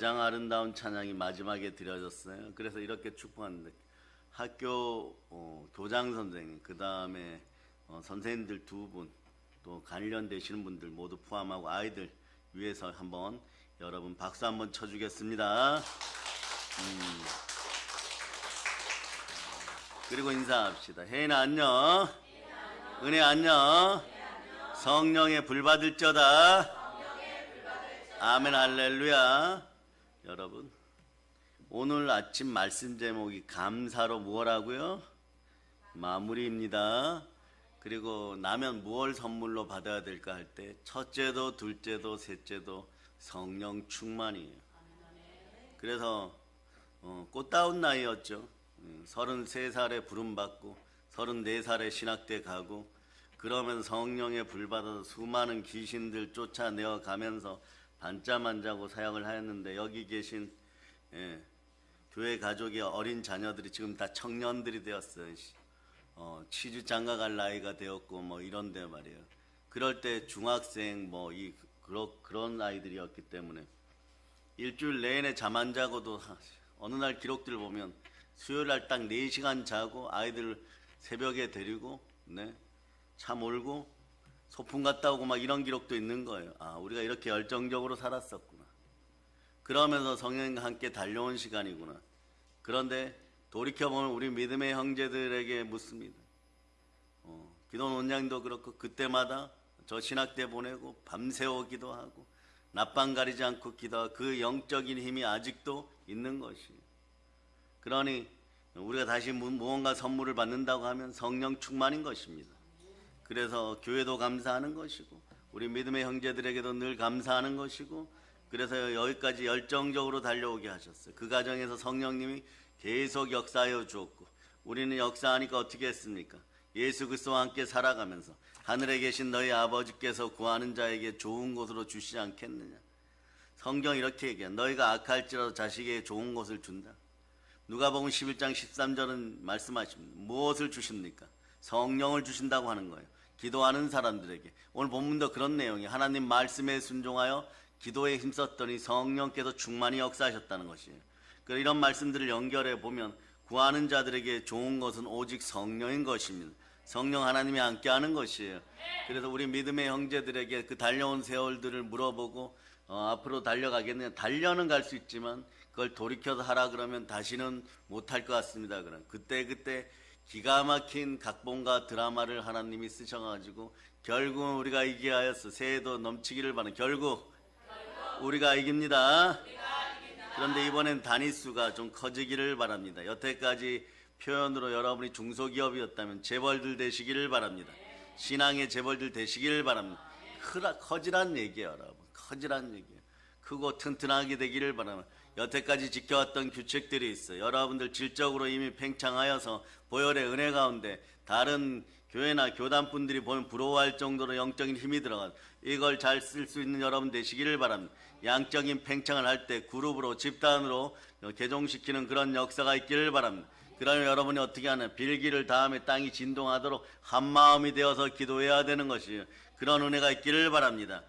가장 아름다운 찬양이 마지막에 드려졌어요. 그래서 이렇게 축복하는데 학교 교장 선생님, 그 다음에 선생님들 두 분, 또 관련되시는 분들 모두 포함하고 아이들 위해서 한번 여러분 박수 한번 쳐주겠습니다. 그리고 인사합시다. 혜인아 안녕. 은혜 안녕. 성령의 불 받을쩌다. 아멘 할렐루야. 여러분 오늘 아침 말씀 제목이 감사로 무엇하고요? 마무리입니다. 그리고 나면 무엇을 선물로 받아야 될까 할 때 첫째도 둘째도 셋째도 성령 충만이에요. 그래서 꽃다운 나이였죠. 33살에 부름받고 34살에 신학대 가고 그러면서 성령의 불 받아서 수많은 귀신들 쫓아내어 가면서 반짜만자고 사역을 하였는데 여기 계신 교회 가족의 어린 자녀들이 지금 다 청년들이 되었어요. 취주 장가 갈 나이가 되었고 뭐 이런데 말이에요. 그럴 때 중학생 그런 아이들이었기 때문에 일주일 내내 잠 안 자고도 어느 날 기록들 보면 수요일 날 딱 4시간 자고 아이들 새벽에 데리고 차 몰고 소풍 갔다 오고 막 이런 기록도 있는 거예요. 아, 우리가 이렇게 열정적으로 살았었구나. 그러면서 성령과 함께 달려온 시간이구나. 그런데 돌이켜보면 우리 믿음의 형제들에게 묻습니다. 기도 논양도 그렇고 그때마다 저 신학대 보내고 밤새워 기도하고 낮밤 가리지 않고 기도하고 그 영적인 힘이 아직도 있는 것이에요. 그러니 우리가 다시 무언가 선물을 받는다고 하면 성령 충만인 것입니다. 그래서 교회도 감사하는 것이고 우리 믿음의 형제들에게도 늘 감사하는 것이고 그래서 여기까지 열정적으로 달려오게 하셨어요. 그 과정에서 성령님이 계속 역사하여 주었고 우리는 역사하니까 어떻게 했습니까? 예수 그리스도와 함께 살아가면서 하늘에 계신 너희 아버지께서 구하는 자에게 좋은 곳으로 주시지 않겠느냐. 성경 이렇게 얘기해요. 너희가 악할지라도 자식에게 좋은 곳을 준다. 누가복음 11장 13절은 말씀하십니다. 무엇을 주십니까? 성령을 주신다고 하는 거예요. 기도하는 사람들에게. 오늘 본문도 그런 내용이 하나님 말씀에 순종하여 기도에 힘썼더니 성령께서 충만히 역사하셨다는 것이에요. 이런 말씀들을 연결해 보면 구하는 자들에게 좋은 것은 오직 성령인 것입니다. 성령 하나님이 함께하는 것이에요. 그래서 우리 믿음의 형제들에게 그 달려온 세월들을 물어보고 앞으로 달려가겠느냐. 달려는 갈 수 있지만 그걸 돌이켜서 하라 그러면 다시는 못할 것 같습니다. 그럼 그때 기가 막힌 각본과 드라마를 하나님이 쓰셔가지고 결국은 우리가 이기게 하였어. 새해도 넘치기를 바라는 결국 우리가 이깁니다. 그런데 이번엔 단위수가 좀 커지기를 바랍니다. 여태까지 표현으로 여러분이 중소기업이었다면 재벌들 되시기를 바랍니다. 신앙의 재벌들 되시기를 바랍니다. 커지란 얘기예요. 여러분 커지란 얘기예요. 크고 튼튼하게 되기를 바랍니다. 여태까지 지켜왔던 규칙들이 있어요. 여러분들 질적으로 이미 팽창하여서 보혈의 은혜 가운데 다른 교회나 교단분들이 보면 부러워할 정도로 영적인 힘이 들어가 이걸 잘 쓸 수 있는 여러분 되시기를 바랍니다. 양적인 팽창을 할 때 그룹으로 집단으로 개종시키는 그런 역사가 있기를 바랍니다. 그러면 여러분이 어떻게 하냐. 빌기를 다음에 땅이 진동하도록 한마음이 되어서 기도해야 되는 것이에요. 그런 은혜가 있기를 바랍니다.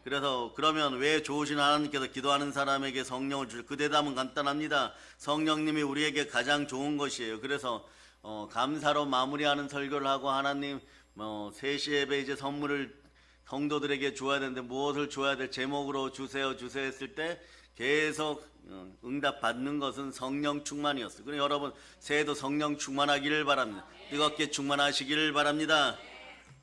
그래서 그러면 왜 좋으신 하나님께서 기도하는 사람에게 성령을 주실? 그 대답은 간단합니다. 성령님이 우리에게 가장 좋은 것이에요. 그래서 감사로 마무리하는 설교를 하고 하나님 3시 예배 이제 선물을 성도들에게 주어야 되는데 무엇을 주어야 될 제목으로 주세요 했을 때 계속 응답 받는 것은 성령 충만이었어요. 그래서 여러분 새해도 성령 충만하기를 바랍니다. 뜨겁게 충만하시기를 바랍니다.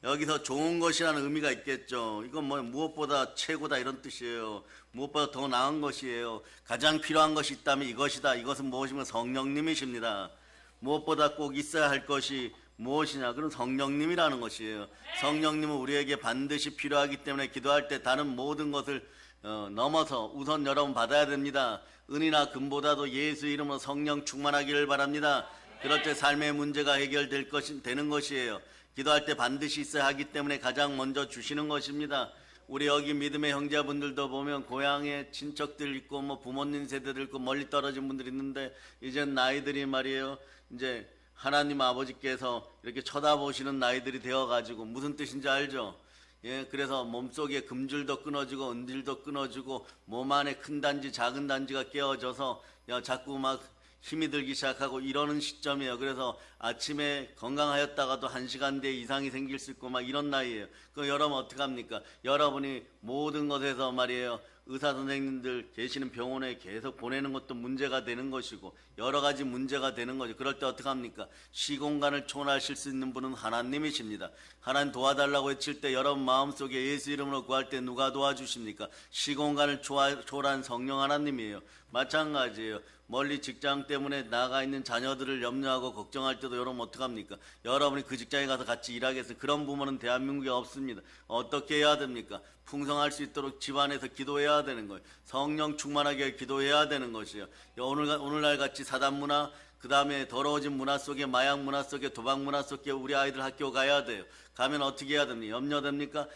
여기서 좋은 것이라는 의미가 있겠죠. 이건 무엇보다 최고다 이런 뜻이에요. 무엇보다 더 나은 것이에요. 가장 필요한 것이 있다면 이것이다. 이것은 무엇이면 성령님이십니다. 무엇보다 꼭 있어야 할 것이 무엇이냐? 그럼 성령님이라는 것이에요. 성령님은 우리에게 반드시 필요하기 때문에 기도할 때 다른 모든 것을 넘어서 우선 여러분 받아야 됩니다. 은이나 금보다도 예수 이름으로 성령 충만하기를 바랍니다. 그럴 때 삶의 문제가 해결될 되는 것이에요. 기도할 때 반드시 있어야 하기 때문에 가장 먼저 주시는 것입니다. 우리 여기 믿음의 형제분들도 보면 고향에 친척들 있고 부모님 세대들 있고 멀리 떨어진 분들이 있는데 이제 나이들이 말이에요. 이제 하나님 아버지께서 이렇게 쳐다보시는 나이들이 되어가지고 무슨 뜻인지 알죠? 예, 그래서 몸속에 금줄도 끊어지고 은질도 끊어지고 몸 안에 큰 단지 작은 단지가 깨어져서 자꾸 막 힘이 들기 시작하고 이러는 시점이에요. 그래서 아침에 건강하였다가도 1시간 뒤에 이상이 생길 수 있고 막 이런 나이에요. 그럼 여러분 어떡합니까? 여러분이 모든 것에서 말이에요. 의사 선생님들 계시는 병원에 계속 보내는 것도 문제가 되는 것이고 여러 가지 문제가 되는 거죠. 그럴 때 어떡합니까? 시공간을 초월하실 수 있는 분은 하나님이십니다. 하나님 도와달라고 외칠 때 여러분 마음속에 예수 이름으로 구할 때 누가 도와주십니까? 시공간을 초월한 성령 하나님이에요. 마찬가지예요. 멀리 직장 때문에 나가 있는 자녀들을 염려하고 걱정할 때도 여러분 어떡합니까? 여러분이 그 직장에 가서 같이 일하겠어요. 그런 부모는 대한민국에 없습니다. 어떻게 해야 됩니까? 풍성할 수 있도록 집안에서 기도해야 되는 거예요. 성령 충만하게 기도해야 되는 것이에요. 오늘날 같이 사단문화, 그 다음에 더러워진 문화 속에, 마약 문화 속에, 도박 문화 속에 우리 아이들 학교 가야 돼요. 가면 어떻게 해야 됩니까? 염려됩니까?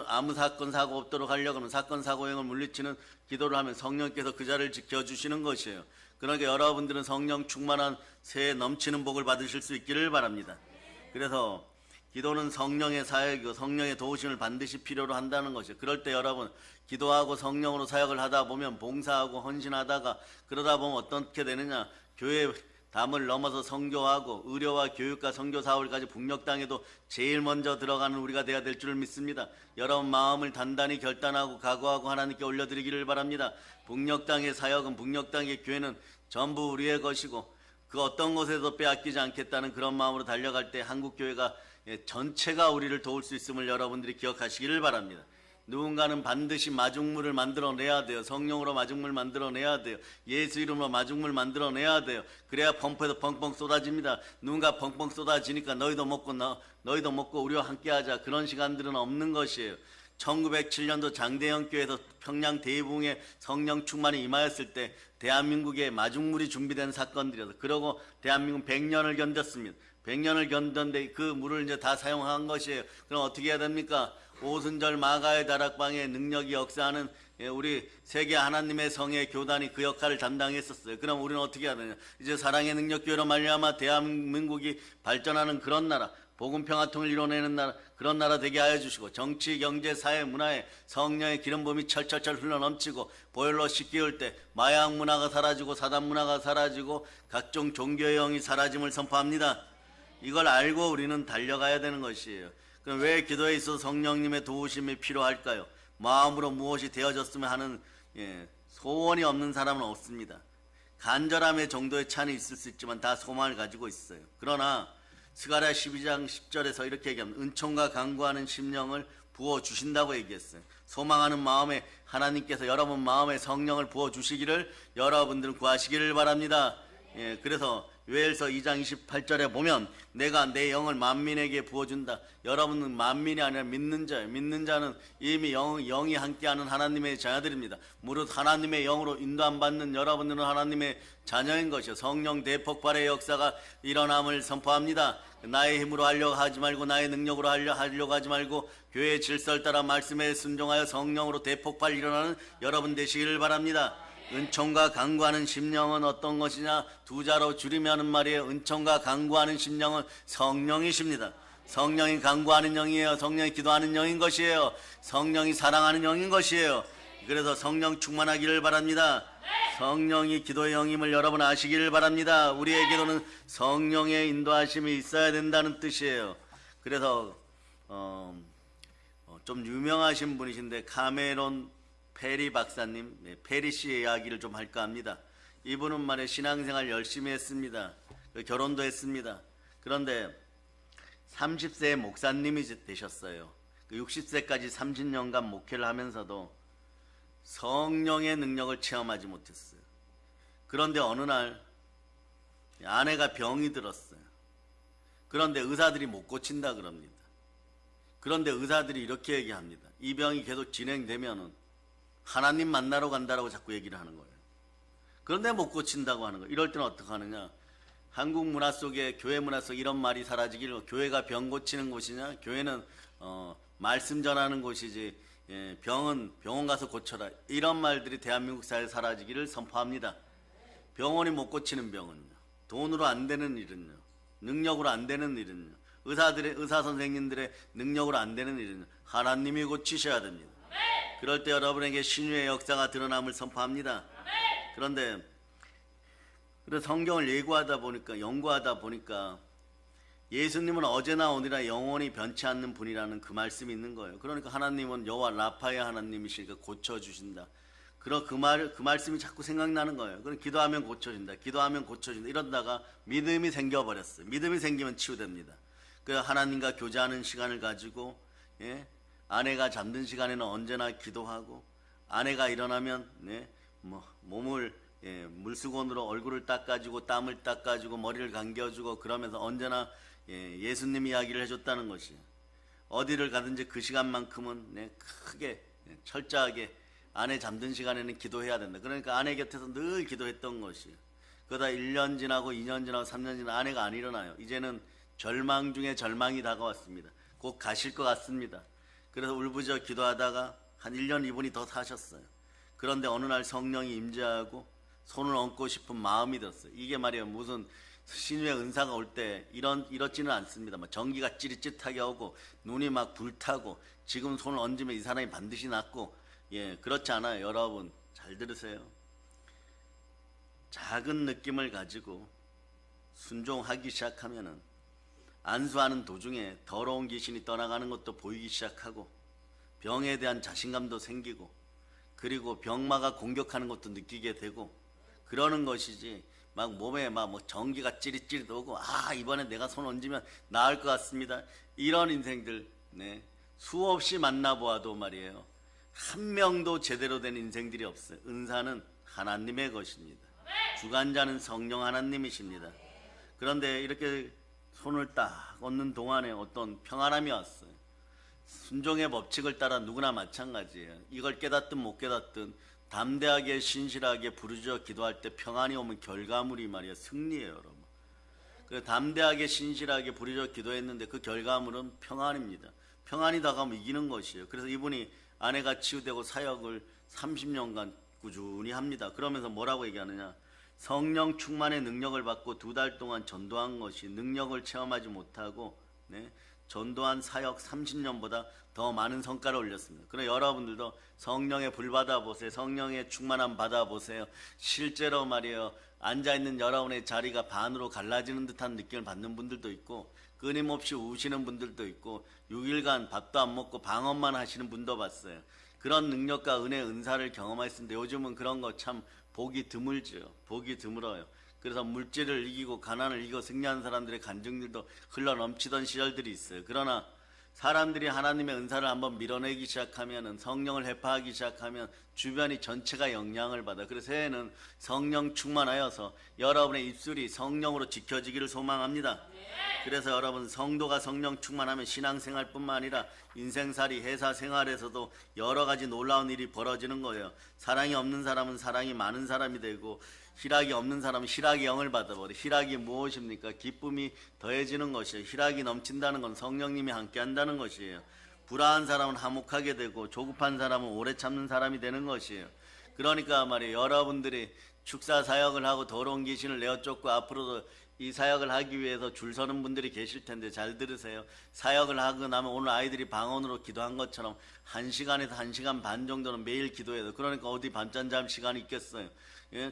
아무 사건 사고 없도록 하려고 하면 사건 사고행을 물리치는 기도를 하면 성령께서 그 자리를 지켜주시는 것이에요. 그러니까 여러분들은 성령 충만한 새 넘치는 복을 받으실 수 있기를 바랍니다. 그래서 기도는 성령의 사역이고 성령의 도우심을 반드시 필요로 한다는 것이에요. 그럴 때 여러분 기도하고 성령으로 사역을 하다 보면 봉사하고 헌신하다가 그러다 보면 어떻게 되느냐? 교회 담을 넘어서 선교하고 의료와 교육과 선교 사업을까지 북녘 땅에도 제일 먼저 들어가는 우리가 돼야 될 줄 믿습니다. 여러분 마음을 단단히 결단하고 각오하고 하나님께 올려드리기를 바랍니다. 북녘 땅의 사역은 북녘 땅의 교회는 전부 우리의 것이고 그 어떤 것에도 빼앗기지 않겠다는 그런 마음으로 달려갈 때 한국교회가 전체가 우리를 도울 수 있음을 여러분들이 기억하시기를 바랍니다. 누군가는 반드시 마중물을 만들어내야 돼요. 성령으로 마중물 만들어내야 돼요. 예수 이름으로 마중물 만들어내야 돼요. 그래야 펌프에서 펑펑 쏟아집니다. 누군가 펑펑 쏟아지니까 너희도 먹고 우리와 함께하자. 그런 시간들은 없는 것이에요. 1907년도 장대영 교회에서 평양 대부흥에 성령 충만이 임하였을 때 대한민국에 마중물이 준비된 사건들이어서 그러고 대한민국 100년을 견뎠습니다. 100년을 견뎠는데 그 물을 이제 다 사용한 것이에요. 그럼 어떻게 해야 됩니까? 오순절 마가의 다락방에 능력이 역사하는 우리 세계 하나님의 성의 교단이 그 역할을 담당했었어요. 그럼 우리는 어떻게 해야 되냐? 이제 사랑의 능력 교회로 말미암아 대한민국이 발전하는 그런 나라, 복음 평화통을 이뤄내는 나라, 그런 나라 되게 하여 주시고 정치, 경제, 사회, 문화에 성령의 기름붐이 철철철 흘러넘치고 보혈로 씻기울 때 마약 문화가 사라지고 사단 문화가 사라지고 각종 종교의 영이 사라짐을 선포합니다. 이걸 알고 우리는 달려가야 되는 것이에요. 그럼 왜 기도에 있어서 성령님의 도우심이 필요할까요? 마음으로 무엇이 되어졌으면 하는 소원이 없는 사람은 없습니다. 간절함의 정도의 차이는 있을 수 있지만 다 소망을 가지고 있어요. 그러나 스가랴 12장 10절에서 이렇게 얘기합니다. 은총과 간구하는 심령을 부어주신다고 얘기했어요. 소망하는 마음에 하나님께서 여러분 마음에 성령을 부어주시기를 여러분들은 구하시기를 바랍니다. 그래서 요엘서 2장 28절에 보면 내가 내 영을 만민에게 부어준다. 여러분은 만민이 아니라 믿는 자예요. 믿는 자는 이미 영이 함께하는 하나님의 자녀들입니다. 무릇 하나님의 영으로 인도함 받는 여러분들은 하나님의 자녀인 것이요 성령 대폭발의 역사가 일어남을 선포합니다. 나의 힘으로 하려고 하지 말고 나의 능력으로 하려고 하지 말고 교회의 질서를 따라 말씀에 순종하여 성령으로 대폭발 일어나는 여러분 되시기를 바랍니다. 은총과 간구하는 심령은 어떤 것이냐? 두 자로 줄이면 하는 말이에요. 은총과 간구하는 심령은 성령이십니다. 성령이 간구하는 영이에요. 성령이 기도하는 영인 것이에요. 성령이 사랑하는 영인 것이에요. 그래서 성령 충만하기를 바랍니다. 성령이 기도의 영임을 여러분 아시기를 바랍니다. 우리의 기도는 성령의 인도하심이 있어야 된다는 뜻이에요. 그래서 좀 유명하신 분이신데 카메론 페리 박사님, 페리 씨의 이야기를 좀 할까 합니다. 이분은 말에 신앙생활 열심히 했습니다. 결혼도 했습니다. 그런데 30세의 목사님이 되셨어요. 60세까지 30년간 목회를 하면서도 성령의 능력을 체험하지 못했어요. 그런데 어느 날 아내가 병이 들었어요. 그런데 의사들이 못 고친다 그럽니다. 그런데 의사들이 이렇게 얘기합니다. 이 병이 계속 진행되면은 하나님 만나러 간다라고 자꾸 얘기를 하는 거예요. 그런데 못 고친다고 하는 거예요. 이럴 때는 어떻게 하느냐? 한국 문화 속에, 교회 문화 속에 이런 말이 사라지기를, 교회가 병 고치는 곳이냐? 교회는 말씀 전하는 곳이지, 병은 병원 가서 고쳐라. 이런 말들이 대한민국 사회에 사라지기를 선포합니다. 병원이 못 고치는 병은요, 돈으로 안 되는 일은요, 능력으로 안 되는 일은요, 의사 선생님들의 능력으로 안 되는 일은 하나님이 고치셔야 됩니다. 그럴 때 여러분에게 신유의 역사가 드러남을 선포합니다. 그런데 성경을 연구하다 보니까 예수님은 어제나 오늘이나 영원히 변치 않는 분이라는 그 말씀이 있는 거예요. 그러니까 하나님은 여호와 라파의 하나님이시니까 고쳐주신다. 그 말씀이 자꾸 생각나는 거예요. 그럼 기도하면 고쳐진다. 이러다가 믿음이 생겨버렸어요. 믿음이 생기면 치유됩니다. 그 하나님과 교제하는 시간을 가지고, 아내가 잠든 시간에는 언제나 기도하고, 아내가 일어나면 몸을 물수건으로 얼굴을 닦아주고 땀을 닦아주고 머리를 감겨주고 그러면서 언제나 예수님 이야기를 해줬다는 것이에요. 어디를 가든지 그 시간만큼은 크게 철저하게 아내 잠든 시간에는 기도해야 된다. 그러니까 아내 곁에서 늘 기도했던 것이에요. 그러다 1년 지나고 2년 지나고 3년 지나고 아내가 안 일어나요. 이제는 절망 중에 절망이 다가왔습니다. 곧 가실 것 같습니다. 그래서 울부짖어 기도하다가 한 1년 2분이 더 사셨어요. 그런데 어느 날 성령이 임재하고 손을 얹고 싶은 마음이 들었어요. 이게 말이에요. 무슨 신유의 은사가 올 때 이렇지는 않습니다. 막 전기가 찌릿찌릿하게 오고 눈이 막 불타고 지금 손을 얹으면 이 사람이 반드시 낫고 그렇지 않아요. 여러분 잘 들으세요. 작은 느낌을 가지고 순종하기 시작하면은 안수하는 도중에 더러운 귀신이 떠나가는 것도 보이기 시작하고 병에 대한 자신감도 생기고 그리고 병마가 공격하는 것도 느끼게 되고 그러는 것이지 막 몸에 막 전기가 찌릿찌릿 오고 이번에 내가 손 얹으면 나을 것 같습니다. 이런 인생들 수없이 만나보아도 말이에요. 한 명도 제대로 된 인생들이 없어요. 은사는 하나님의 것입니다. 주관자는 성령 하나님이십니다. 그런데 이렇게 손을 딱 얹는 동안에 어떤 평안함이 왔어요. 순종의 법칙을 따라 누구나 마찬가지예요. 이걸 깨닫든 못 깨닫든 담대하게 신실하게 부르짖어 기도할 때 평안이 오면 결과물이 말이야 승리예요, 여러분. 그 담대하게 신실하게 부르짖어 기도했는데 그 결과물은 평안입니다. 평안이 다가오면 이기는 것이에요. 그래서 이분이 아내가 치유되고 사역을 30년간 꾸준히 합니다. 그러면서 뭐라고 얘기하느냐? 성령 충만의 능력을 받고 2달 동안 전도한 것이 능력을 체험하지 못하고 전도한 사역 30년보다 더 많은 성과를 올렸습니다. 그럼 여러분들도 성령의 불 받아보세요. 성령의 충만함 받아보세요. 실제로 말이에요. 앉아있는 여러분의 자리가 반으로 갈라지는 듯한 느낌을 받는 분들도 있고 끊임없이 우시는 분들도 있고 6일간 밥도 안 먹고 방언만 하시는 분도 봤어요. 그런 능력과 은혜, 은사를 경험했는데 요즘은 그런 거 참 보기 드물죠. 보기 드물어요. 그래서 물질을 이기고 가난을 이기고 승리한 사람들의 간증들도 흘러넘치던 시절들이 있어요. 그러나 사람들이 하나님의 은사를 한번 밀어내기 시작하면 성령을 회파하기 시작하면 주변이 전체가 영향을 받아. 그래서 새해는 성령 충만하여서 여러분의 입술이 성령으로 지켜지기를 소망합니다. 그래서 여러분 성도가 성령 충만하면 신앙생활뿐만 아니라 인생살이 회사생활에서도 여러 가지 놀라운 일이 벌어지는 거예요. 사랑이 없는 사람은 사랑이 많은 사람이 되고 희락이 없는 사람은 희락의 영을 받아버려. 희락이 무엇입니까? 기쁨이 더해지는 것이에요. 희락이 넘친다는 건 성령님이 함께 한다는 것이에요. 불안한 사람은 화목하게 되고 조급한 사람은 오래 참는 사람이 되는 것이에요. 그러니까 말이에요. 여러분들이 축사 사역을 하고 더러운 귀신을 내어쫓고 앞으로도 이 사역을 하기 위해서 줄 서는 분들이 계실 텐데 잘 들으세요. 사역을 하고 나면 오늘 아이들이 방언으로 기도한 것처럼 1시간에서 1시간 반 정도는 매일 기도해야 돼요. 그러니까 어디 밤잠 잘 시간이 있겠어요.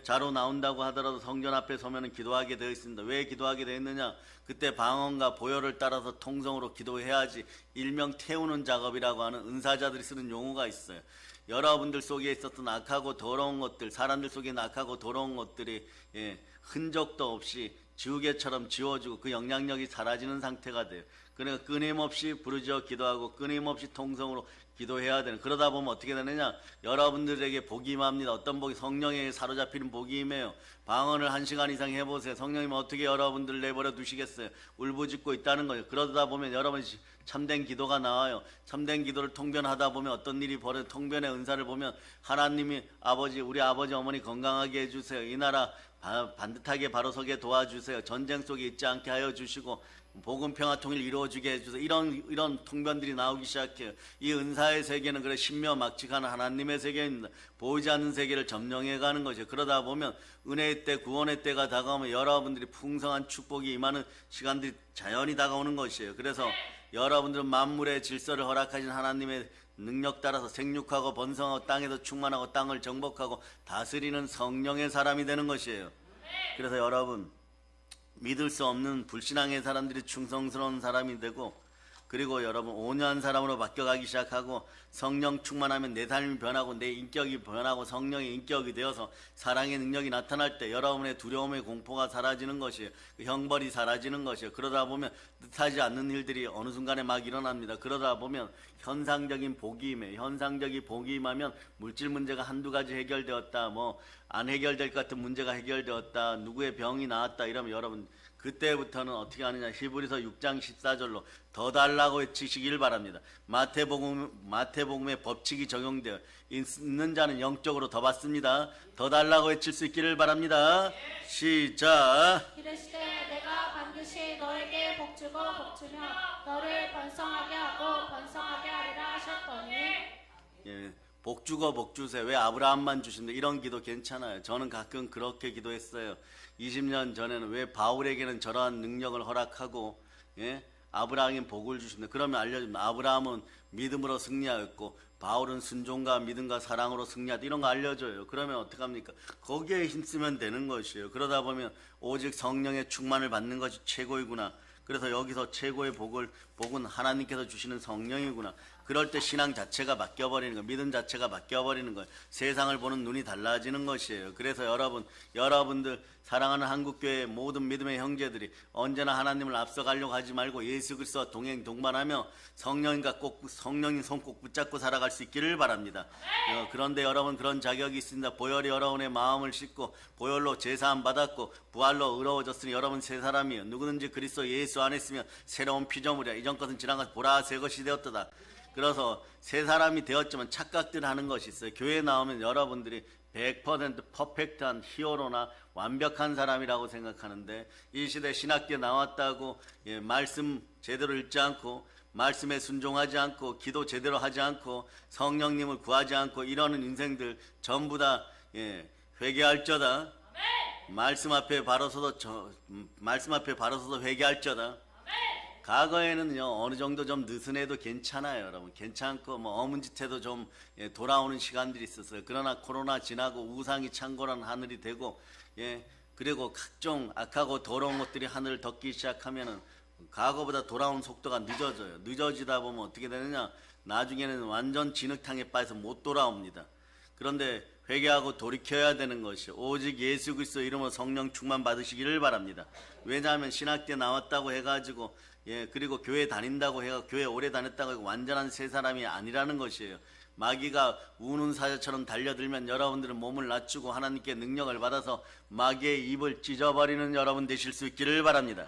자로 나온다고 하더라도 성전 앞에 서면 기도하게 되어 있습니다. 왜 기도하게 되어 있느냐? 그때 방언과 보혈을 따라서 통성으로 기도해야지 일명 태우는 작업이라고 하는 은사자들이 쓰는 용어가 있어요. 여러분들 속에 있었던 악하고 더러운 것들, 사람들 속에 있는 악하고 더러운 것들이 흔적도 없이 지우개처럼 지워지고 그 영향력이 사라지는 상태가 돼요. 그러니까 끊임없이 부르짖어 기도하고 끊임없이 통성으로 기도해야 되는. 그러다 보면 어떻게 되느냐? 여러분들에게 복이 임합니다. 어떤 복이? 성령에 사로잡히는 복이 임해요. 방언을 1시간 이상 해보세요. 성령님은 어떻게 여러분들을 내버려 두시겠어요? 울부짖고 있다는 거예요. 그러다 보면 여러분이 참된 기도가 나와요. 참된 기도를 통변하다 보면 어떤 일이 벌어져. 통변의 은사를 보면 하나님이 우리 아버지 어머니 건강하게 해주세요. 이 나라 반듯하게 바로 서게 도와주세요. 전쟁 속에 있지 않게 하여 주시고 복음 평화 통일 이루어지게 해주소. 이런 통변들이 나오기 시작해요. 이 은사의 세계는 그래 신묘막측한 하나님의 세계입니다. 보이지 않는 세계를 점령해가는 것이죠. 그러다 보면 은혜의 때, 구원의 때가 다가오면 여러분들이 풍성한 축복이 임하는 시간들이 자연히 다가오는 것이에요. 그래서 여러분들은 만물의 질서를 허락하신 하나님의 능력 따라서 생육하고 번성하고 땅에도 충만하고 땅을 정복하고 다스리는 성령의 사람이 되는 것이에요. 그래서 여러분, 믿을 수 없는 불신앙의 사람들이 충성스러운 사람이 되고, 그리고 여러분 온유한 사람으로 바뀌어가기 시작하고, 성령 충만하면 내 삶이 변하고 내 인격이 변하고 성령의 인격이 되어서 사랑의 능력이 나타날 때 여러분의 두려움의 공포가 사라지는 것이에요. 그 형벌이 사라지는 것이에요. 그러다 보면 뜻하지 않는 일들이 어느 순간에 막 일어납니다. 그러다 보면 현상적인 복이 임해요. 현상적인 복이 임하면 물질 문제가 한두 가지 해결되었다, 뭐 안 해결될 것 같은 문제가 해결되었다, 누구의 병이 나았다 이러면 여러분 그때부터는 어떻게 하느냐, 히브리서 6장 14절로 더 달라고 외치시길 바랍니다. 마태복음의 법칙이 적용되어 있는 자는 영적으로 더 받습니다. 더 달라고 외칠 수 있기를 바랍니다. 시작. 이르시되 내가 반드시 너에게 복주고 복주며 너를 번성하게 하고 번성하게 하리라 하셨더니. 예, 복주고 복주세. 왜 아브라함만 주신다? 이런 기도 괜찮아요. 저는 가끔 그렇게 기도했어요. 20년 전에는 왜 바울에게는 저러한 능력을 허락하고, 예? 아브라함에게 복을 주신다. 그러면 알려줍니다. 아브라함은 믿음으로 승리하였고 바울은 순종과 믿음과 사랑으로 승리하다. 이런 거 알려줘요. 그러면 어떡합니까? 거기에 힘쓰면 되는 것이에요. 그러다 보면 오직 성령의 충만을 받는 것이 최고이구나. 그래서 여기서 최고의 복은 하나님께서 주시는 성령이구나. 그럴 때 신앙 자체가 바뀌어버리는 거예요. 믿음 자체가 바뀌어버리는 거예요. 세상을 보는 눈이 달라지는 것이에요. 그래서 여러분들 사랑하는 한국교회의 모든 믿음의 형제들이 언제나 하나님을 앞서가려고 하지 말고 예수 그리스도와 동행 동반하며 성령인 손 꼭 붙잡고 살아갈 수 있기를 바랍니다. 그런데 여러분 그런 자격이 있습니다. 보혈이 여러분의 마음을 씻고 보혈로 제사함 받았고 부활로 의로워졌으니 여러분 새 사람이에요. 누구든지 그리스도 예수 안에 있으면 새로운 피조물이야. 이전 것은 지나가서 보라 새 것이 되었도다. 그래서 새 사람이 되었지만 착각들 하는 것이 있어요. 교회에 나오면 여러분들이 100% 퍼펙트한 히어로나 완벽한 사람이라고 생각하는데, 이 시대 신학교에 나왔다고 말씀 제대로 읽지 않고 말씀에 순종하지 않고 기도 제대로 하지 않고 성령님을 구하지 않고 이러는 인생들 전부 다 회개할저다. 말씀 앞에 바로 서서 회개할저다. 과거에는요 어느 정도 좀 느슨해도 괜찮아요. 여러분 괜찮고 뭐 어문짓해도 좀 돌아오는 시간들이 있었어요. 그러나 코로나 지나고 우상이 창궐한 하늘이 되고, 그리고 각종 악하고 더러운 것들이 하늘을 덮기 시작하면은 과거보다 돌아오는 속도가 늦어져요. 늦어지다 보면 어떻게 되느냐, 나중에는 완전 진흙탕에 빠져서 못 돌아옵니다. 그런데 회개하고 돌이켜야 되는 것이 오직 예수 그리스도 이름으로 성령 충만 받으시기를 바랍니다. 왜냐하면 신학대 나왔다고 해가지고 그리고 교회 다닌다고 해가 교회 오래 다녔다고 해서 완전한 새 사람이 아니라는 것이에요. 마귀가 우는 사자처럼 달려들면 여러분들은 몸을 낮추고 하나님께 능력을 받아서 마귀의 입을 찢어버리는 여러분 되실 수 있기를 바랍니다.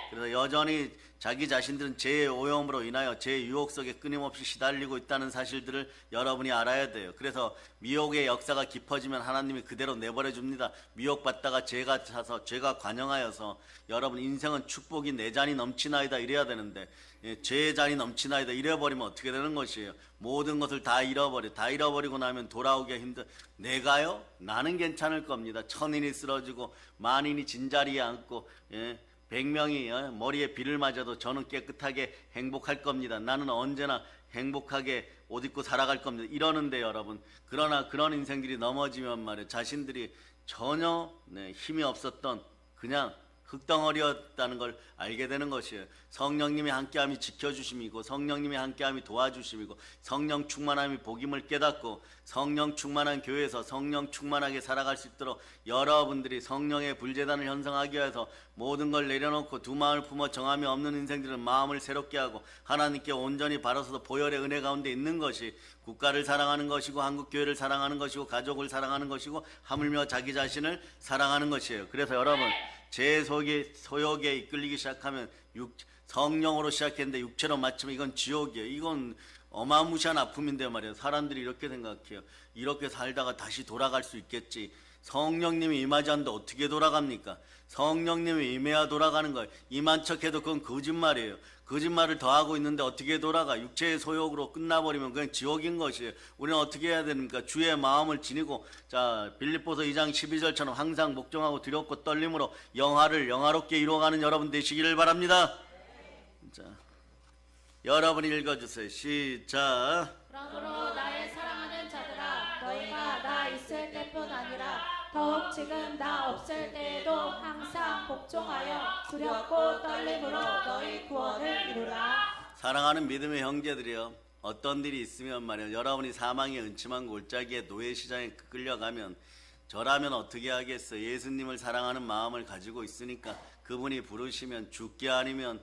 그래서 여전히 자기 자신들은 죄의 오염으로 인하여 죄의 유혹 속에 끊임없이 시달리고 있다는 사실들을 여러분이 알아야 돼요. 그래서 미혹의 역사가 깊어지면 하나님이 그대로 내버려 줍니다. 미혹받다가 죄가 차서 죄가 관영하여서 여러분 인생은 축복이 내 잔이 넘치나이다 이래야 되는데 죄의 잔이 넘치나이다 이래버리면 어떻게 되는 것이에요? 모든 것을 다 잃어버리고 나면 돌아오기가 내가요? 나는 괜찮을 겁니다. 천인이 쓰러지고 만인이 진자리에 앉고 100명이 머리에 비를 맞아도 저는 깨끗하게 행복할 겁니다. 나는 언제나 행복하게 옷 입고 살아갈 겁니다. 이러는데 여러분, 그러나 그런 인생들이 넘어지면 말이에요, 자신들이 전혀 힘이 없었던 그냥 흙덩어리였다는 걸 알게 되는 것이에요. 성령님의 함께함이 지켜주심이고 성령님의 함께함이 도와주심이고 성령 충만함이 복임을 깨닫고 성령 충만한 교회에서 성령 충만하게 살아갈 수 있도록 여러분들이 성령의 불제단을 형성하기 위해서 모든 걸 내려놓고 두 마음을 품어 정함이 없는 인생들은 마음을 새롭게 하고 하나님께 온전히 바로서도 보혈의 은혜 가운데 있는 것이 국가를 사랑하는 것이고 한국교회를 사랑하는 것이고 가족을 사랑하는 것이고 하물며 자기 자신을 사랑하는 것이에요. 그래서 여러분 제 소욕에 이끌리기 시작하면 성령으로 시작했는데 육체로 맞추면 이건 지옥이에요. 이건 어마무시한 아픔인데 말이에요. 사람들이 이렇게 생각해요. 이렇게 살다가 다시 돌아갈 수 있겠지. 성령님이 임하지 않는데 어떻게 돌아갑니까? 성령님이 임해야 돌아가는 거예요. 임한 척해도 그건 거짓말이에요. 거짓말을 더하고 있는데 어떻게 돌아가? 육체의 소욕으로 끝나버리면 그냥 지옥인 것이에요. 우리는 어떻게 해야 됩니까? 주의 마음을 지니고, 자, 빌립보서 2장 12절처럼 항상 목정하고 두렵고 떨림으로 영화를 영화롭게 이루어가는 여러분 되시기를 바랍니다. 자, 여러분이 읽어주세요. 시작. 그러므로 나의 사랑하는 자들아, 너희가 나 있을 때뿐 아니라 더욱 지금 나 없을 때에도 항상 복종하여 두렵고 떨림으로 너희 구원을 이루라. 사랑하는 믿음의 형제들이여, 어떤 일이 있으면 말이야, 여러분이 사망의 은침한 골짜기에 노예시장에 끌려가면 저라면 어떻게 하겠어요? 예수님을 사랑하는 마음을 가지고 있으니까 그분이 부르시면 죽기 아니면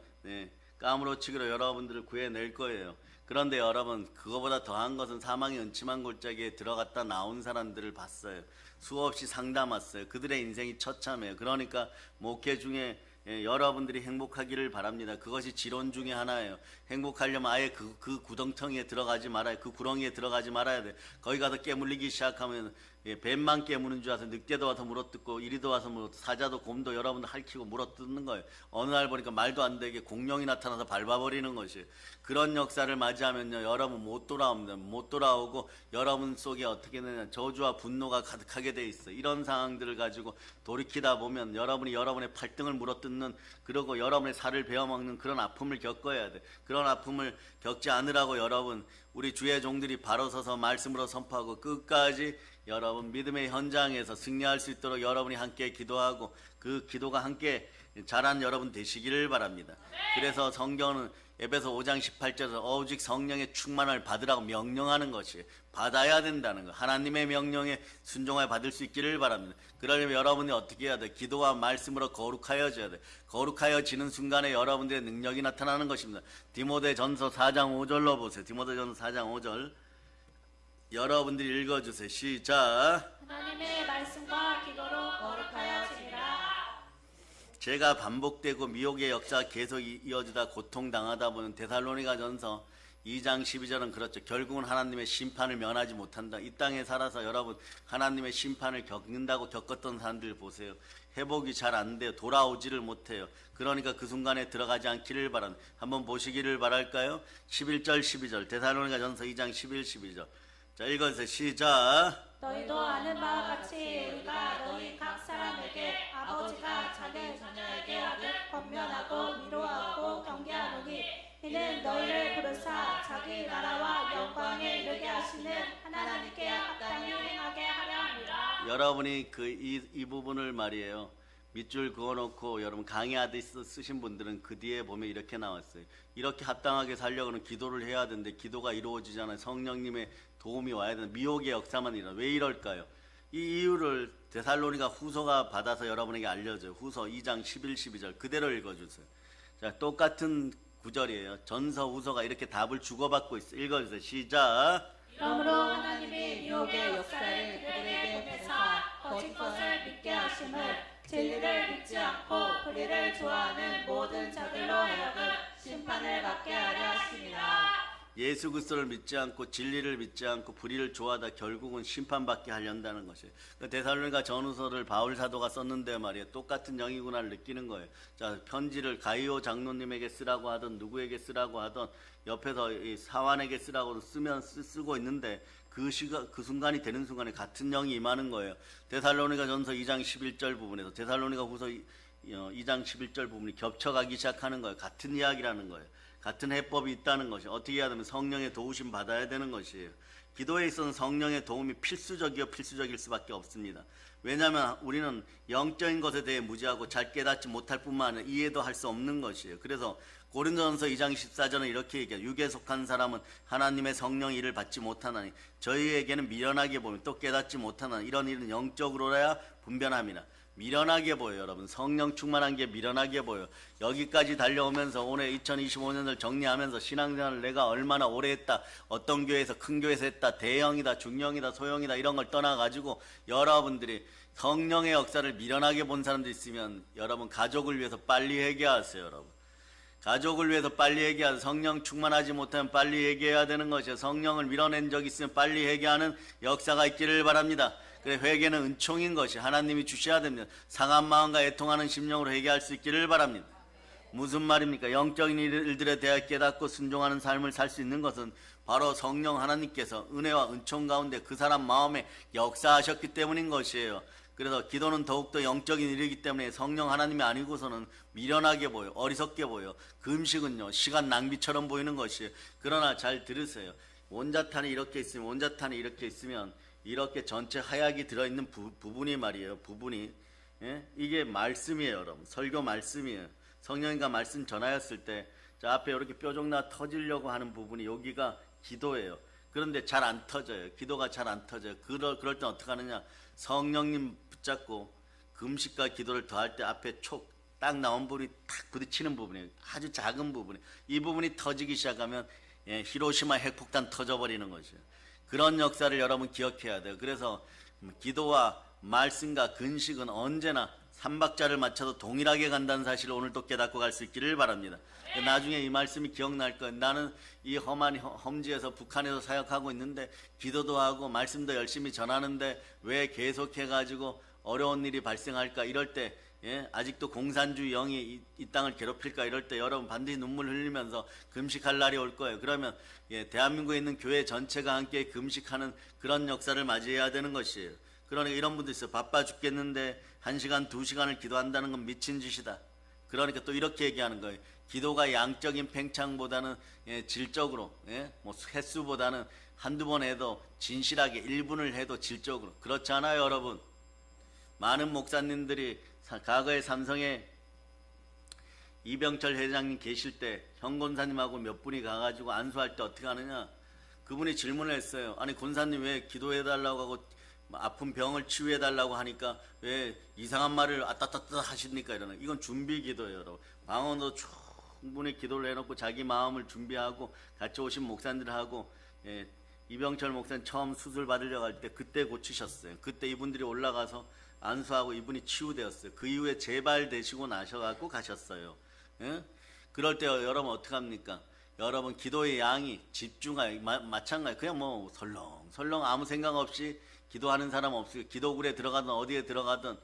까무러치기로 여러분들을 구해낼 거예요. 그런데 여러분, 그거보다 더한 것은 사망의 은침한 골짜기에 들어갔다 나온 사람들을 봤어요. 수없이 상담했어요. 그들의 인생이 처참해요. 그러니까 목회 중에 여러분들이 행복하기를 바랍니다. 그것이 지론 중에 하나예요. 행복하려면 아예 그 구덩텅이에 들어가지 말아요. 그 구렁이에 들어가지 말아야 돼. 거기 가서 깨물리기 시작하면 뱀만 깨무는 줄 알아서 늑대도 와서 물어뜯고 이리도 와서 물어뜯고 사자도 곰도 여러분들 핥히고 물어뜯는 거예요. 어느 날 보니까 말도 안 되게 공룡이 나타나서 밟아버리는 것이에요. 그런 역사를 맞이하면요, 여러분 못 돌아옵니다. 못 돌아오고 여러분 속에 어떻게 되냐, 저주와 분노가 가득하게 돼 있어요. 이런 상황들을 가지고 돌이키다 보면 여러분이 여러분의 팔등을 물어뜯는, 그리고 여러분의 살을 베어먹는 그런 아픔을 겪어야 돼. 그런 아픔을 겪지 않으라고 여러분, 우리 주의 종들이 바로 서서 말씀으로 선포하고 끝까지 여러분 믿음의 현장에서 승리할 수 있도록 여러분이 함께 기도하고 그 기도가 함께 자란 여러분 되시기를 바랍니다. 그래서 성경은 에베소 5장 18절에서 오직 성령의 충만을 받으라고 명령하는 것이 받아야 된다는 거. 하나님의 명령에 순종하여 받을 수 있기를 바랍니다. 그러려면 여러분이 어떻게 해야 돼? 기도와 말씀으로 거룩하여져야 돼. 거룩하여지는 순간에 여러분들의 능력이 나타나는 것입니다. 디모데전서 4장 5절로 보세요. 디모데전서 4장 5절 여러분들이 읽어주세요. 시작. 하나님의 말씀과 기도로 거룩하여지리라. 제가 반복되고 미혹의 역사가 계속 이어지다 고통당하다 보는 데살로니가전서 2장 12절은 그렇죠. 결국은 하나님의 심판을 면하지 못한다. 이 땅에 살아서 여러분 하나님의 심판을 겪는다고 겪었던 사람들 보세요. 회복이 잘 안 돼요. 돌아오지를 못해요. 그러니까 그 순간에 들어가지 않기를 바랍니다. 한번 보시기를 바랄까요? 11절 12절 데살로니가전서 2장 11, 12절 자, 읽어주세요. 시작. 너희도 아는 바와 같이 우리가 너희 각 사람에게 아버지가 자기 자녀에게 하듯 권면하고 위로하고 경계하노니 이는 너희를 부르사 자기 나라와 영광에 이르게 하시는 하나님께 합당히 행하게 하려 함이라. 여러분이 이 부분을 말이에요. 밑줄 그어놓고 여러분 강의하듯이 쓰신 분들은 그 뒤에 보면 이렇게 나왔어요. 이렇게 합당하게 살려고는 기도를 해야 되는데 기도가 이루어지잖아요. 성령님의 도움이 와야 되는 미혹의 역사만 일어나. 왜 이럴까요? 이 이유를 데살로니가 후서가 받아서 여러분에게 알려줘요. 후서 2장 11, 12절 그대로 읽어주세요. 자, 똑같은 구절이에요. 전서 후서가 이렇게 답을 주고받고 있어요. 읽어주세요. 시작. 이러므로 하나님이 미혹의 역사를 그들에게 보내사 거짓 것을 믿게 하심을 진리를 믿지 않고 불의를 좋아하는 모든 자들로 하여금 심판을 받게 하려 하심이라. 예수 그리스도를 믿지 않고 진리를 믿지 않고 불의를 좋아하다 결국은 심판받게 하려한다는 것이에요. 데살로니가 전후서를 바울 사도가 썼는데 말이에요. 똑같은 영이구나를 느끼는 거예요. 자, 편지를 가이오 장로님에게 쓰라고 하던 누구에게 쓰라고 하던 옆에서 이 사환에게 쓰라고 쓰고 있는데 그 순간이 되는 순간에 같은 영이 임하는 거예요. 데살로니가 전서 2장 11절 부분에서 데살로니가 후서 2장 11절 부분이 겹쳐가기 시작하는 거예요. 같은 이야기라는 거예요. 같은 해법이 있다는 것이 어떻게 해야 되면 성령의 도우심 받아야 되는 것이에요. 기도에 있어서 성령의 도움이 필수적일 수밖에 없습니다. 왜냐하면 우리는 영적인 것에 대해 무지하고 잘 깨닫지 못할 뿐만 아니라 이해도 할 수 없는 것이에요. 그래서 고린도전서 2장 14절은 이렇게 얘기해요. 육에 속한 사람은 하나님의 성령 일을 받지 못하나니 저희에게는 미련하게 보면 또 깨닫지 못하나니 이런 일은 영적으로야 분별함이라. 미련하게 보여요. 여러분 성령 충만한 게 미련하게 보여요. 여기까지 달려오면서 올해 2025년을 정리하면서 신앙생활을 내가 얼마나 오래 했다, 어떤 교회에서 큰 교회에서 했다, 대형이다 중형이다 소형이다 이런 걸 떠나가지고 여러분들이 성령의 역사를 미련하게 본 사람들 있으면 여러분 가족을 위해서 빨리 회개하세요. 여러분 가족을 위해서 빨리 회개하세요. 성령 충만하지 못하면 빨리 회개해야 되는 것이에요. 성령을 밀어낸 적 있으면 빨리 회개하는 역사가 있기를 바랍니다. 그래 회개는 은총인 것이 하나님이 주셔야 됩니다. 상한 마음과 애통하는 심령으로 회개할 수 있기를 바랍니다. 무슨 말입니까? 영적인 일들에 대해 깨닫고 순종하는 삶을 살 수 있는 것은 바로 성령 하나님께서 은혜와 은총 가운데 그 사람 마음에 역사하셨기 때문인 것이에요. 그래서 기도는 더욱더 영적인 일이기 때문에 성령 하나님이 아니고서는 미련하게 보여, 어리석게 보여. 금식은요 시간 낭비처럼 보이는 것이에요. 그러나 잘 들으세요. 원자탄이 이렇게 있으면 이렇게 전체 하약이 들어있는 부분이 말이에요. 부분이 이게 말씀이에요. 여러분 설교 말씀이에요. 성령님과 말씀 전하였을 때 자 앞에 이렇게 뾰족나 터지려고 하는 부분이 여기가 기도예요. 그런데 잘 안 터져요. 기도가 잘 안 터져요. 그럴 때 어떻게 하느냐, 성령님 붙잡고 금식과 기도를 더할 때 앞에 촉 딱 나온 부분이 탁 부딪히는 부분이에요. 아주 작은 부분이, 이 부분이 터지기 시작하면 히로시마 핵폭탄 터져버리는 것이에요. 그런 역사를 여러분 기억해야 돼요. 그래서 기도와 말씀과 근식은 언제나 삼박자를 맞춰서 동일하게 간다는 사실을 오늘도 깨닫고 갈 수 있기를 바랍니다. 나중에 이 말씀이 기억날 거예요. 나는 이 험한 험지에서 북한에서 사역하고 있는데 기도도 하고 말씀도 열심히 전하는데 왜 계속해가지고 어려운 일이 발생할까 이럴 때 아직도 공산주의 영이 이 땅을 괴롭힐까 이럴 때 여러분 반드시 눈물 흘리면서 금식할 날이 올 거예요. 그러면 대한민국에 있는 교회 전체가 함께 금식하는 그런 역사를 맞이해야 되는 것이에요. 그러니까 이런 분들 있어요. 바빠 죽겠는데 1시간 2시간을 기도한다는 건 미친 짓이다. 그러니까 또 이렇게 얘기하는 거예요. 기도가 양적인 팽창보다는 질적으로 뭐 횟수보다는 한두 번 해도 진실하게 1분을 해도 질적으로 그렇지 않아요. 여러분 많은 목사님들이 과거에 삼성에 이병철 회장님 계실 때 형 권사님하고 몇 분이 가가지고 안수할 때 어떻게 하느냐, 그분이 질문을 했어요. 아니 권사님 왜 기도해달라고 하고 아픈 병을 치유해달라고 하니까 왜 이상한 말을 아따따따 하십니까? 이러는, 이건 준비 기도예요. 여러분 방언도 충분히 기도를 해놓고 자기 마음을 준비하고 같이 오신 목사님들하고 이병철 목사님 처음 수술 받으려고 할 때 그때 고치셨어요. 그때 이분들이 올라가서 안수하고 이분이 치유되었어요. 그 이후에 재발되시고 나셔갖고 가셨어요. 그럴 때 여러분 어떡합니까? 여러분 기도의 양이 집중하여 마찬가지 그냥 뭐 설렁설렁 아무 생각 없이 기도하는 사람 없어요. 기도굴에 들어가든 어디에 들어가든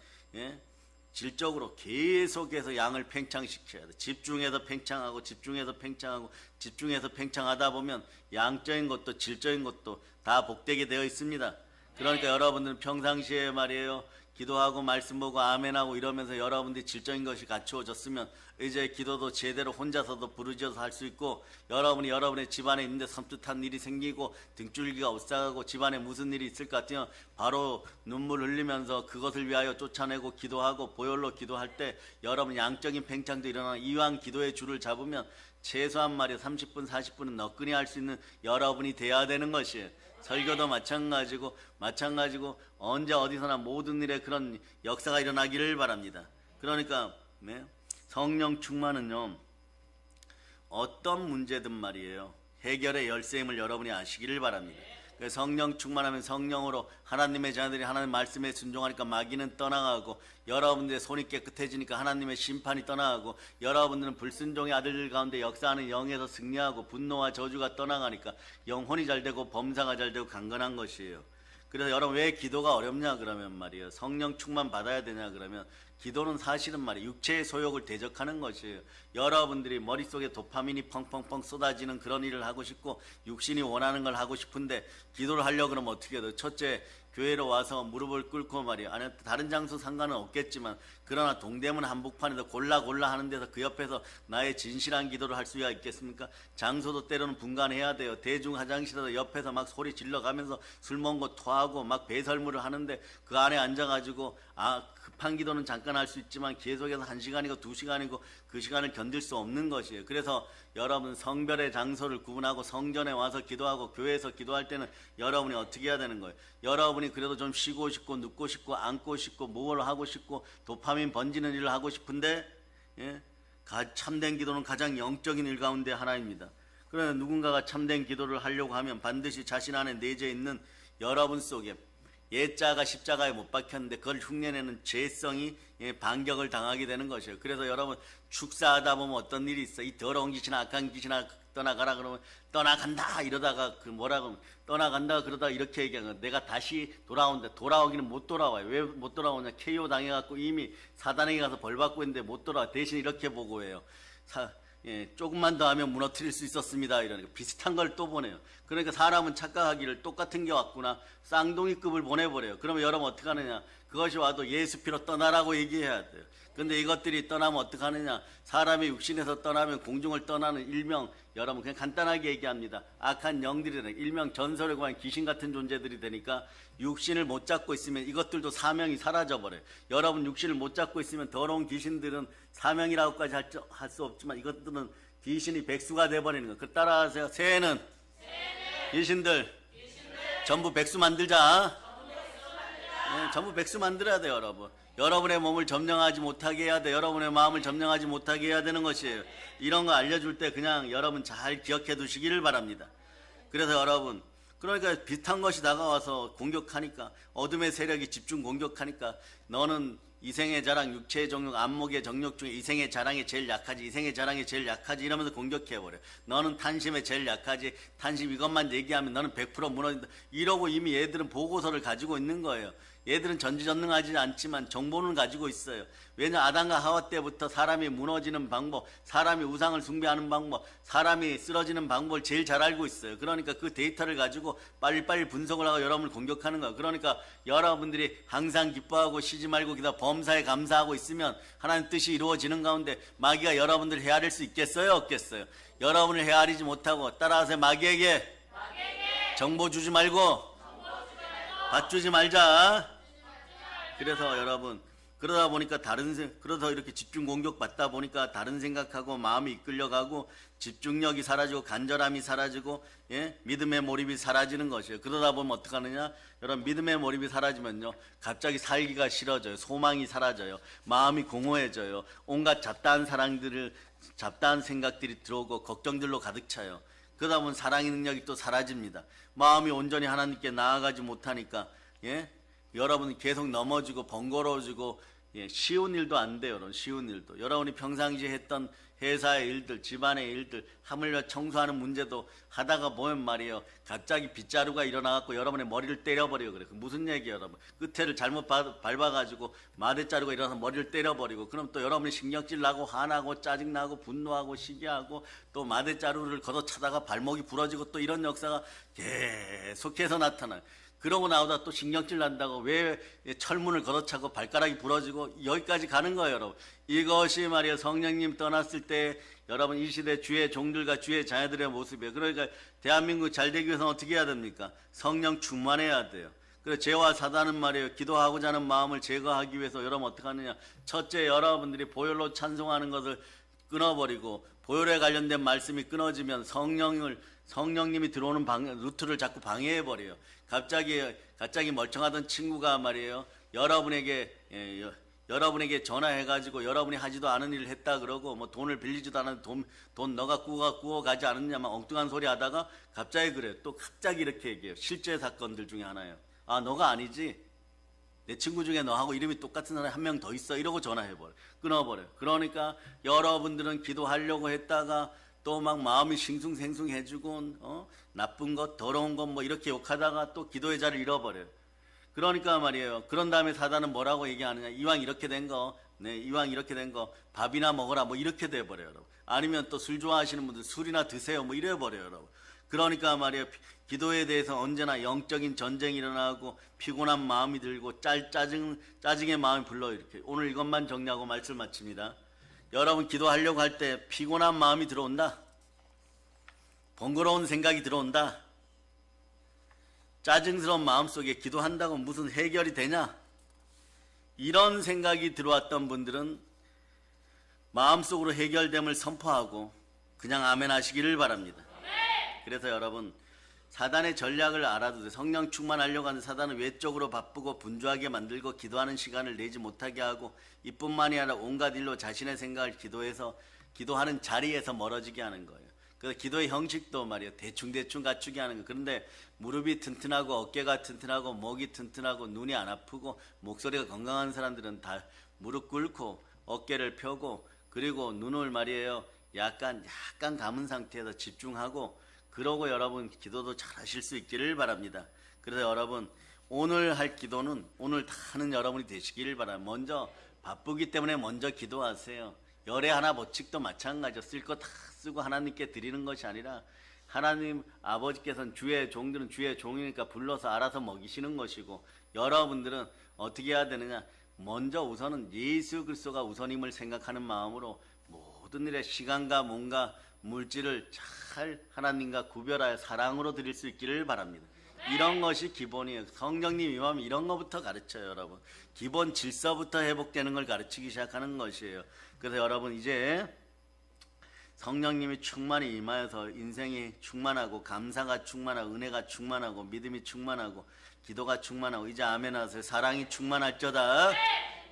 질적으로 계속해서 양을 팽창시켜야 돼. 집중해서 팽창하고 집중해서 팽창하고 집중해서 팽창하다 보면 양적인 것도 질적인 것도 다 복되게 되어 있습니다. 그러니까 여러분들은 평상시에 말이에요 기도하고 말씀 보고 아멘하고 이러면서 여러분들이 질적인 것이 갖추어졌으면 이제 기도도 제대로 혼자서도 부르짖어서 할 수 있고, 여러분이 여러분의 집안에 있는데 섬뜩한 일이 생기고 등줄기가 오싹하고 집안에 무슨 일이 있을 것 같으면 바로 눈물 흘리면서 그것을 위하여 쫓아내고 기도하고 보혈로 기도할 때 여러분 양적인 팽창도 일어나 이왕 기도의 줄을 잡으면 최소한 말이야 30분 40분은 너끈히 할 수 있는 여러분이 돼야 되는 것이에요. 설교도 마찬가지고 언제 어디서나 모든 일에 그런 역사가 일어나기를 바랍니다. 그러니까 성령 충만은요 어떤 문제든 말이에요 해결의 열쇠임을 여러분이 아시기를 바랍니다. 성령 충만하면 성령으로 하나님의 자녀들이 하나님 말씀에 순종하니까 마귀는 떠나가고, 여러분들의 손이 깨끗해지니까 하나님의 심판이 떠나가고, 여러분들은 불순종의 아들들 가운데 역사하는 영에서 승리하고 분노와 저주가 떠나가니까 영혼이 잘되고 범사가 잘되고 강건한 것이에요. 그래서 여러분 왜 기도가 어렵냐 그러면 말이에요 성령 충만 받아야 되냐 그러면 기도는 사실은 말이에요 육체의 소욕을 대적하는 것이에요. 여러분들이 머릿속에 도파민이 펑펑펑 쏟아지는 그런 일을 하고 싶고 육신이 원하는 걸 하고 싶은데 기도를 하려고 그러면 어떻게 해야 돼요? 첫째, 교회로 와서 무릎을 꿇고 말이에요. 아니 다른 장소 상관은 없겠지만 그러나 동대문 한복판에서 골라 하는 데서 그 옆에서 나의 진실한 기도를 할 수가 있겠습니까? 장소도 때로는 분간해야 돼요. 대중 화장실에서 옆에서 막 소리 질러가면서 술 먹은 거 토하고 막 배설물을 하는데 그 안에 앉아가지고 급한 기도는 잠깐 할 수 있지만 계속해서 1시간이고 2시간이고 그 시간을 견딜 수 없는 것이에요. 그래서 여러분 성별의 장소를 구분하고 성전에 와서 기도하고 교회에서 기도할 때는 여러분이 어떻게 해야 되는 거예요? 여러분이 그래도 좀 쉬고 싶고 눕고 싶고 앉고 싶고 뭘 하고 싶고 도파민 번지는 일을 하고 싶은데 참된 기도는 가장 영적인 일 가운데 하나입니다. 그러나 누군가가 참된 기도를 하려고 하면 반드시 자신 안에 내재 있는 여러분 속에 옛자가 십자가에 못 박혔는데 그걸 흉내내는 죄성이 반격을 당하게 되는 것이에요. 그래서 여러분 축사하다 보면 어떤 일이 있어. 이 더러운 짓이나 악한 짓이나 떠나가라 그러면 떠나간다 이러다가 그 뭐라고 떠나간다 그러다가 이렇게 얘기하는 거야. 내가 다시 돌아온다. 돌아오기는 못 돌아와요. 왜 못 돌아오냐? KO 당해갖고 이미 사단에게 가서 벌 받고 있는데 못 돌아와. 대신 이렇게 보고해요. 조금만 더 하면 무너뜨릴 수 있었습니다. 이러니까 비슷한 걸 또 보내요. 그러니까 사람은 착각하기를 똑같은 게 왔구나. 쌍둥이급을 보내버려요. 그러면 여러분 어떻게 하느냐? 그것이 와도 예수 피로 떠나라고 얘기해야 돼요. 근데 이것들이 떠나면 어떻게 하느냐? 사람이 육신에서 떠나면 공중을 떠나는 일명, 여러분 그냥 간단하게 얘기합니다. 악한 영들이 되니까 일명 전설에 관한 귀신 같은 존재들이 되니까 육신을 못 잡고 있으면 이것들도 사명이 사라져버려요. 여러분 육신을 못 잡고 있으면 더러운 귀신들은 사명이라고까지 할 수 없지만 이것들은 귀신이 백수가 돼버리는 거예요. 그 따라서 새해는 귀신들 전부 백수 만들자. 전부 백수 만들어야 돼요, 여러분. 여러분의 몸을 점령하지 못하게 해야 돼. 여러분의 마음을 점령하지 못하게 해야 되는 것이에요. 이런 거 알려줄 때 그냥 여러분 잘 기억해 두시기를 바랍니다. 그래서 여러분, 그러니까 비슷한 것이 다가와서 공격하니까, 어둠의 세력이 집중 공격하니까 너는 이생의 자랑, 육체의 정욕, 안목의 정욕 중에 이생의 자랑이 제일 약하지, 이생의 자랑이 제일 약하지 이러면서 공격해버려. 너는 탄심에 제일 약하지, 탄심 이것만 얘기하면 너는 100% 무너진다. 이러고 이미 얘들은 보고서를 가지고 있는 거예요. 얘들은 전지전능하지 않지만 정보는 가지고 있어요. 왜냐, 아담과 하와 때부터 사람이 무너지는 방법, 사람이 우상을 숭배하는 방법, 사람이 쓰러지는 방법을 제일 잘 알고 있어요. 그러니까 그 데이터를 가지고 빨리빨리 분석을 하고 여러분을 공격하는 거예요. 그러니까 여러분들이 항상 기뻐하고 쉬지 말고 기다 범사에 감사하고 있으면 하나님 뜻이 이루어지는 가운데 마귀가 여러분들을 헤아릴 수 있겠어요, 없겠어요? 여러분을 헤아리지 못하고, 따라서 마귀에게 정보 주지 말고 밭주지 말자. 그래서 여러분, 그러다 보니까 그러다 이렇게 집중 공격 받다 보니까 다른 생각하고 마음이 이끌려가고 집중력이 사라지고 간절함이 사라지고, 믿음의 몰입이 사라지는 것이에요. 그러다 보면 어떻게 하느냐? 여러분, 믿음의 몰입이 사라지면요, 갑자기 살기가 싫어져요. 소망이 사라져요. 마음이 공허해져요. 온갖 잡다한 잡다한 생각들이 들어오고 걱정들로 가득 차요. 그러다 보면 사랑의 능력이 또 사라집니다. 마음이 온전히 하나님께 나아가지 못하니까, 여러분이 계속 넘어지고 번거로워지고, 쉬운 일도 안 돼요. 여러분, 쉬운 일도. 여러분이 평상시에 했던 회사의 일들, 집안의 일들, 하물며 청소하는 문제도 하다가 보면 말이에요, 갑자기 빗자루가 일어나갖고 여러분의 머리를 때려버리고 그래요. 무슨 얘기예요, 여러분? 끝에를 잘못 밟아가지고 마대자루가 일어나서 머리를 때려버리고, 그럼 또 여러분이 신경질 나고 화나고 짜증나고 분노하고 시기하고 또 마대자루를 걷어차다가 발목이 부러지고 또 이런 역사가 계속해서 나타나요. 그러고 나오다 또 신경질 난다고 왜 철문을 걷어차고 발가락이 부러지고 여기까지 가는 거예요, 여러분. 이것이 말이에요, 성령님 떠났을 때 여러분 이 시대 주의 종들과 주의 자녀들의 모습이에요. 그러니까 대한민국 잘 되기 위해서는 어떻게 해야 됩니까? 성령 충만해야 돼요. 그래서 죄와 사단은 말이에요, 기도하고자 하는 마음을 제거하기 위해서 여러분 어떻게 하느냐? 첫째, 여러분들이 보혈로 찬송하는 것을 끊어버리고, 보혈에 관련된 말씀이 끊어지면 성령님이 들어오는 루트를 자꾸 방해해버려요. 갑자기 멀쩡하던 친구가 말이에요, 여러분에게 전화해가지고 여러분이 하지도 않은 일을 했다 그러고, 뭐 돈을 빌리지도 않았는데 돈 너가 구워 가지 않았냐만 엉뚱한 소리 하다가 갑자기 그래요. 또 갑자기 이렇게 얘기해요. 실제 사건들 중에 하나예요. 아, 너가 아니지? 내 친구 중에 너하고 이름이 똑같은 사람이 한 명 더 있어. 이러고 전화해버려. 끊어버려요. 그러니까 여러분들은 기도하려고 했다가 또 막 마음이 싱숭생숭해지고, 나쁜 것, 더러운 것 뭐 이렇게 욕하다가 또 기도의 자리를 잃어버려요. 그러니까 말이에요, 그런 다음에 사단은 뭐라고 얘기하느냐? 이왕 이렇게 된 거, 밥이나 먹어라, 뭐 이렇게 돼버려요, 여러분. 아니면 또 술 좋아하시는 분들 술이나 드세요, 뭐 이래버려요, 여러분. 그러니까 말이에요, 기도에 대해서 언제나 영적인 전쟁이 일어나고 피곤한 마음이 들고 짜증의 마음이 불러요. 이렇게 오늘 이것만 정리하고 말씀 마칩니다. 여러분, 기도하려고 할 때 피곤한 마음이 들어온다, 번거로운 생각이 들어온다, 짜증스러운 마음속에 기도한다고 무슨 해결이 되냐, 이런 생각이 들어왔던 분들은 마음속으로 해결됨을 선포하고 그냥 아멘 하시기를 바랍니다. 그래서 여러분, 사단의 전략을 알아두세요. 성령 충만하려고 하는 사단은 외적으로 바쁘고 분주하게 만들고 기도하는 시간을 내지 못하게 하고, 이뿐만이 아니라 온갖 일로 자신의 생각을 기도하는 자리에서 멀어지게 하는 거예요. 그래서 기도의 형식도 말이에요, 대충 갖추게 하는 거예요. 그런데 무릎이 튼튼하고 어깨가 튼튼하고 목이 튼튼하고 눈이 안 아프고 목소리가 건강한 사람들은 다 무릎 꿇고 어깨를 펴고, 그리고 눈을 말이에요, 약간 감은 상태에서 집중하고 그러고 여러분 기도도 잘 하실 수 있기를 바랍니다. 그래서 여러분 오늘 할 기도는 오늘 다 하는 여러분이 되시기를 바랍니다. 먼저 바쁘기 때문에 먼저 기도하세요. 열의 하나 버칙도 마찬가지죠. 쓸 거 다 쓰고 하나님께 드리는 것이 아니라 하나님 아버지께서는 주의 종들은 주의 종이니까 불러서 알아서 먹이시는 것이고, 여러분들은 어떻게 해야 되느냐, 먼저 우선은 예수 그리스도가 우선임을 생각하는 마음으로 모든 일에 시간과 몸과 물질을 잘 하나님과 구별하여 사랑으로 드릴 수 있기를 바랍니다. 이런 것이 기본이에요. 성령님 임하면 이런 것부터 가르쳐요. 여러분 기본 질서부터 회복되는 걸 가르치기 시작하는 것이에요. 그래서 여러분 이제 성령님이 충만히 임하여서 인생이 충만하고 감사가 충만하고 은혜가 충만하고 믿음이 충만하고 기도가 충만하고 이제 아멘 하세요. 사랑이 충만할저다.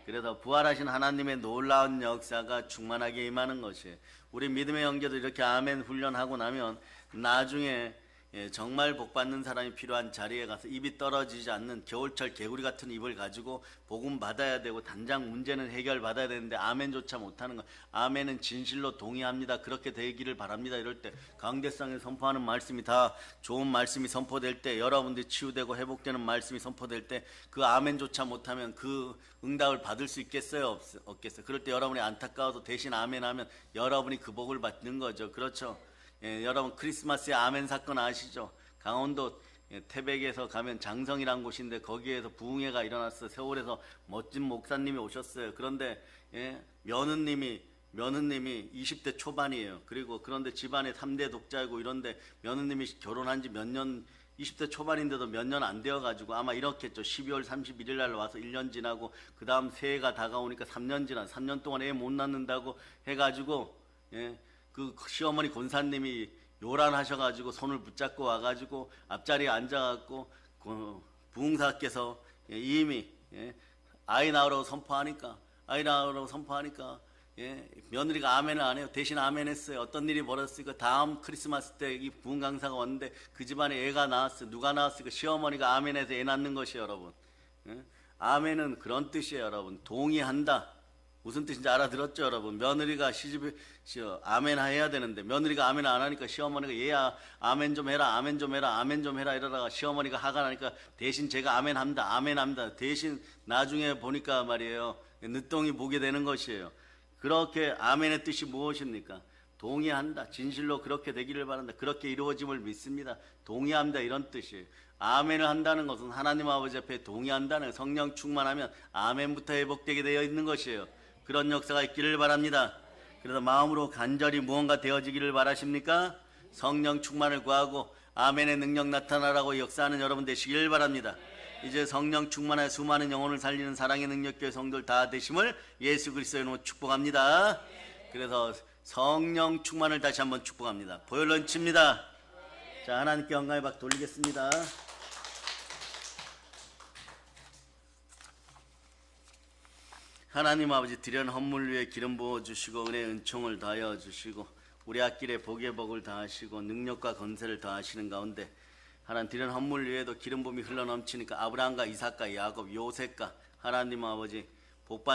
그래서 부활하신 하나님의 놀라운 역사가 충만하게 임하는 것이에요. 우리 믿음의 형제도 이렇게 아멘 훈련하고 나면 나중에 정말 복받는 사람이 필요한 자리에 가서 입이 떨어지지 않는 겨울철 개구리 같은 입을 가지고 복음 받아야 되고 당장 문제는 해결받아야 되는데 아멘조차 못하는 거. 아멘은 진실로 동의합니다. 그렇게 되기를 바랍니다. 이럴 때 강대상에 선포하는 말씀이 다 좋은 말씀이 선포될 때, 여러분들이 치유되고 회복되는 말씀이 선포될 때 그 아멘조차 못하면 그 응답을 받을 수 있겠어요? 없겠어요? 그럴 때 여러분이 안타까워서 대신 아멘하면 여러분이 그 복을 받는 거죠. 그렇죠? 여러분 크리스마스에 아멘 사건 아시죠? 강원도 태백에서 가면 장성이란 곳인데 거기에서 부흥회가 일어났어요. 세월에서 멋진 목사님이 오셨어요. 그런데 며느님이 20대 초반이에요. 그리고 그런데 집안에 3대 독자이고 이런데 며느님이 결혼한 지 몇 년, 20대 초반인데도 몇 년 안 되어가지고 아마 이렇겠죠. 12월 31일 날 와서 1년 지나고 그 다음 새해가 다가오니까 3년 동안 애 못 낳는다고 해가지고 그 시어머니 권사님이 요란하셔가지고 손을 붙잡고 와가지고 앞자리에 앉아갖고 부흥사께서 이미 아이 낳으라고 선포하니까 며느리가 아멘을 안 해요. 대신 아멘 했어요. 어떤 일이 벌어졌으니까 다음 크리스마스 때 이 부흥 강사가 왔는데 그 집안에 애가 나왔어요. 누가 나왔으니까 시어머니가 아멘해서 애 낳는 것이에요. 여러분 아멘은 그런 뜻이에요. 여러분 동의한다. 무슨 뜻인지 알아들었죠? 여러분 며느리가 시집에 아멘 해야 되는데 며느리가 아멘 안 하니까 시어머니가 얘야 아멘 좀 해라 이러다가 시어머니가 화가 나니까 대신 제가 아멘합니다. 대신 나중에 보니까 말이에요, 늦동이 보게 되는 것이에요. 그렇게 아멘의 뜻이 무엇입니까? 동의한다. 진실로 그렇게 되기를 바란다. 그렇게 이루어짐을 믿습니다. 동의합니다. 이런 뜻이에요. 아멘을 한다는 것은 하나님 아버지 앞에 동의한다는, 성령 충만하면 아멘부터 회복되게 되어 있는 것이에요. 그런 역사가 있기를 바랍니다. 그래서 마음으로 간절히 무언가 되어지기를 바라십니까? 성령 충만을 구하고 아멘의 능력 나타나라고 역사하는 여러분 되시기를 바랍니다. 이제 성령 충만하여 수많은 영혼을 살리는 사랑의 능력교회 성도들 다 되심을 예수 그리스도의 이름으로 축복합니다. 그래서 성령 충만을 다시 한번 축복합니다. 보혈 런치입니다. 자, 하나님께 영광의 박 돌리겠습니다. 하나님 아버지, 드려는 헌물 위에 기름 부어주시고 은혜의 은총을 다하여 주시고 우리 앞길에 복의 복을 다하시고 능력과 건세를 다하시는 가운데 하나님 드려는 헌물 위에도 기름 부음이 흘러넘치니까 아브라함과 이삭과 야곱, 요셉과 하나님 아버지 복받는